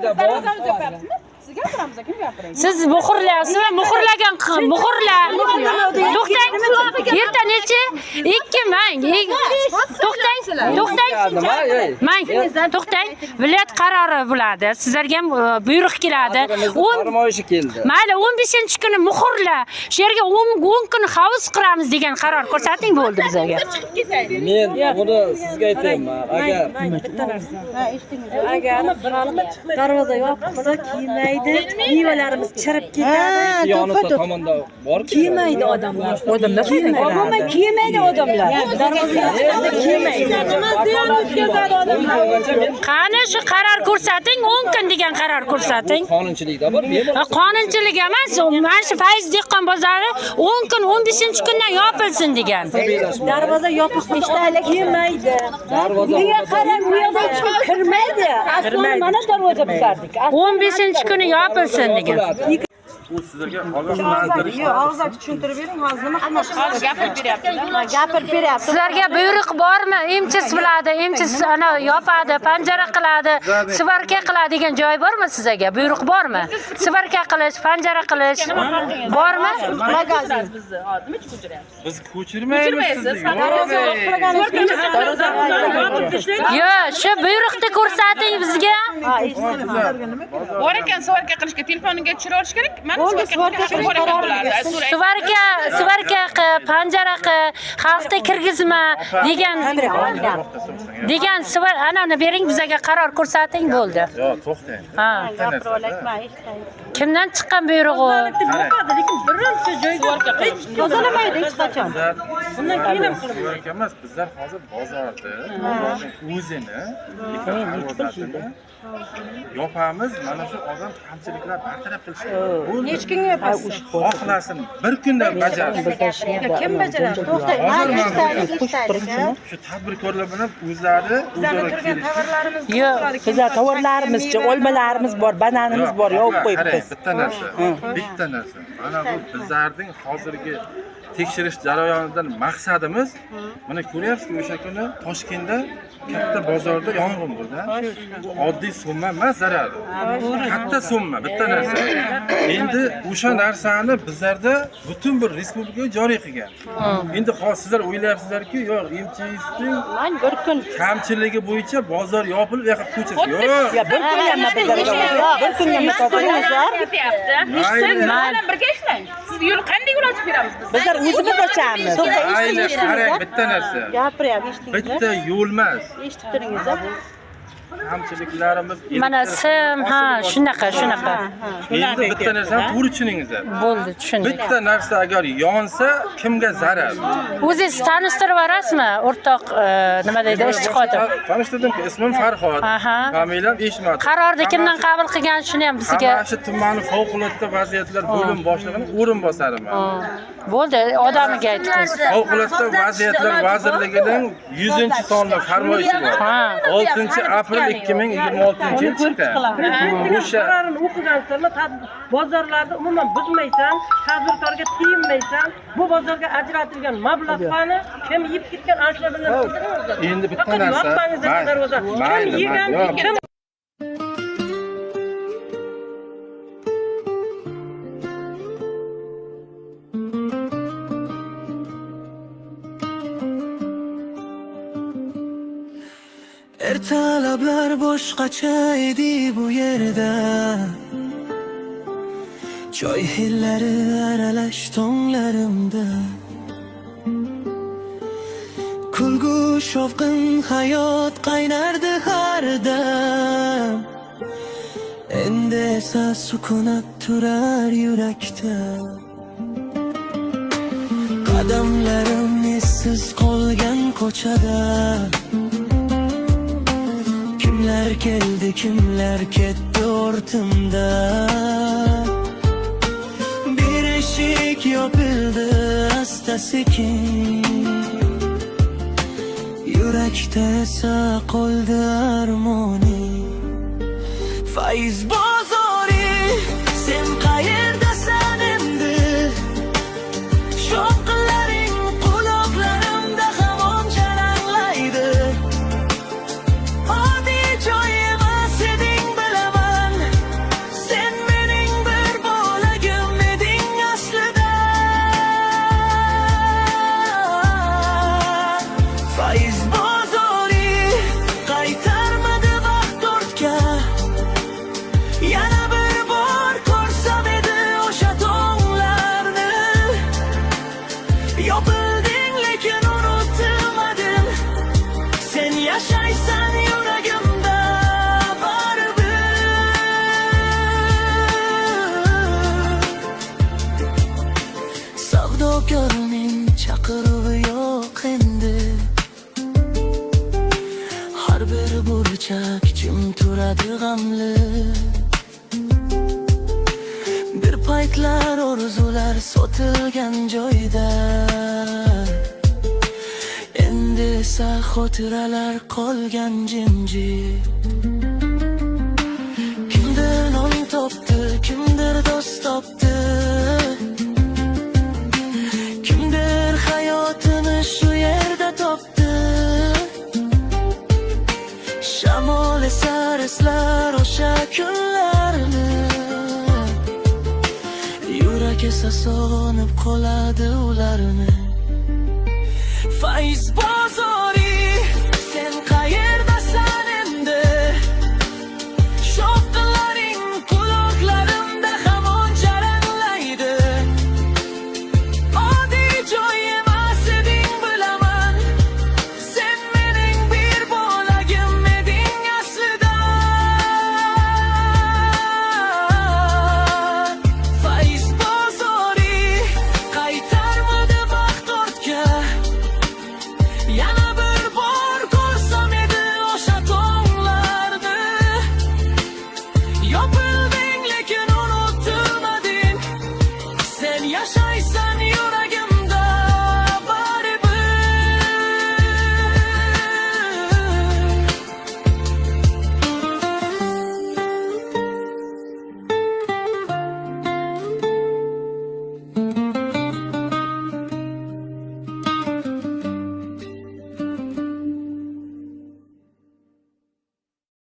Belgida bor. Siz gapiramiz, kim gapiradi? Siz muhrlayapsiz va muhrlagan muhrlar. To'xtang. Erta necha? 2 mang. To'xtang. Mang. To'xtang. Viloyat qarori bo'ladi. Sizlarga ham buyruq keladi. Farmoyishi keldi. Mayli, 15-kuni muhrla. Shu yerga 10 kun havuz qilamiz degan qaror ko'rsating bo'ldi bizga. Men buni sizga aytayman. Agar darvoza yopilsa kiymaydi, mevalarimiz chirib ketadi. yonida tomonda bor. Kiymaydi odamlar. Odamlar kiymaydi odamlar. Darvoza yopilsa kiymaydi. Qani shu qaror ko'rsating, 10 kun degan qaror ko'rsating. Qonunchilikda bor. Qonunchilik emas, mana shu Fayz dehqon bozori 10 kun 15-kundan yopilsin degan. Darvoza yopiq ishda kiymaydi. Darvoza qarang, bu yerda kirmaydi. Aslan mana darvoza bitardik. 15-kuni yopilsin degan. U sizlarga ogohlantirish. Og'zaki tushuntirib bering, hozir nima qilmoqchisiz? Gapirib beryapti. Sizlarga buyruq bormi? Emchi biladi, emchi ana yopadi, panjara qiladi, svarka qiladi degan joy bormi sizlarga? Buyruq bormi? Svarka qilish, panjara qilish bormi? Magazin bizni hozir ko'chiryapmiz. Biz ko'chirmaymiz. Yo, shu buyruqni ko'rsating bizga. Bor ekan, svarka qilishga telefoniga tushirib olish kerak. Svarka panjara xalqda kirgizma degan svar anani bering bizga qaror ko'rsating bo'ldi. Yo'q, to'xtang. Ha. Kimdan chiqqan buyruq u? Lekin birinchi joyga tozalamaydi hech qachon. Bundan keyin ham emas, bizlar hozir bozorning o'zini yopamiz, mana shu odam kamchiliklar bartaraf qilish kerak. Bu Hech kimga yapasiz. xohlasin, bir kunda bajarsin. Kim bajaradi? To'xtang. Shu tadbirkorlar bilan o'zlari o'zaro Turgan tovarlarimiz Yo'q, bizlar tovarlarimiz, olmalarimiz bor, bananimiz bor, yopib qo'yibmiz. Bitta narsa. Mana bu bizlarning hozirgi tekshirish jarayonidan maqsadimiz, mana ko'ryapsizmi, o'sha kuni Toshkentda katta bozorda yong'in bo'ldi. Bu oddiy summa emas, zarar. Katta summa, bitta narsa. Endi o'sha narsani bizlarda butun bir respublika joriy qilgan. Endi sizlar o'ylayapsizlarki, yo'q, MCSning bir kun kamchiligi bo'yicha bozor yopilib, yo'q, ko'chirib. Yo'q. Ya bir kun ham bizlarga, bir kun ham tozalayapti. Mana birga ishlang. Siz yo'l qanday yo'l ochib beramiz biz? Bizlar o'zimiz ochamiz. Ayni qarang, bitta narsa. gapiryapti, eshitdingizmi? Bitta yo'l emas. Eshitib turingizda. Kamchiliklarimiz Mana sim, ha, shunaqa. Endi bitta narsani to'g'ri tushuningizlar. Bo'ldi, tushundik. Bitta narsa agar yonsa, kimga zarar? O'zingiz tanishtirib berasizmi? O'rtoq nima deydi, ishchi xodim. Tanishtirdim-ku, ismim Farhod. Aha. Familiyam Eshmatov. Qarorni kimdan qabul qilgan shuni ham bizga. Mana shu tumanning favqulodda vaziyatlar bo'lim boshlig'ining o'rinbosariman. Bo'ldi, odamiga aytdingiz. Favqulodda vaziyatlar vazirligining 100-sonli farmoyishi bor. 6-aprel 2026-yil chiqqan. O'sha Qarorini o'qigansizlar, bozorlarda umuman buzmaysan, tadbirkorga tegmaysan, bu bozorga ajratilgan mablag'larni kim yeb ketgan anshular bilan qiziqingizlar. endi bitta narsa. Kim yegan, kim Ertalablar boshqacha edi bu yerda, choy hillari aralash tonglarimda, kulgu shovqin hayot qaynardi har dam. Endi esa sukunat turar yurakda, qadamlarim essiz qolgan ko'chada. Kimlar keldi, kimlar ketdi ortimda. Bir eshik yopildi asta-sekin, yurakda esa qoldi armoni. Fayz bozori, sen qayerdasan endi? Shovqinlaring quloqlarimda hamon jaranglaydi. Joy emas eding bilaman, Bir paytlar orzular sotilgan joyda, endi esa xotiralar qolgan jimjit. Kimdir non topdi, kimdir do'st topdi, kimdir hayotini shu yerda topdi. Shamol esar eslar o'sha kunlarni, yurak esa sog'inib qoladi ularni. Faiz bozori, sen qayerdasan endi? Sho'xlaring quloqlarimda hamon jaranglaydi. Oddiy joy emas eding bilaman, sen mening bir bo'lagim eding aslida. Faiz bozori qaytarmadi baxt ortga, yana bir bor ko'rsam edi o'sha tonglarni. Yopib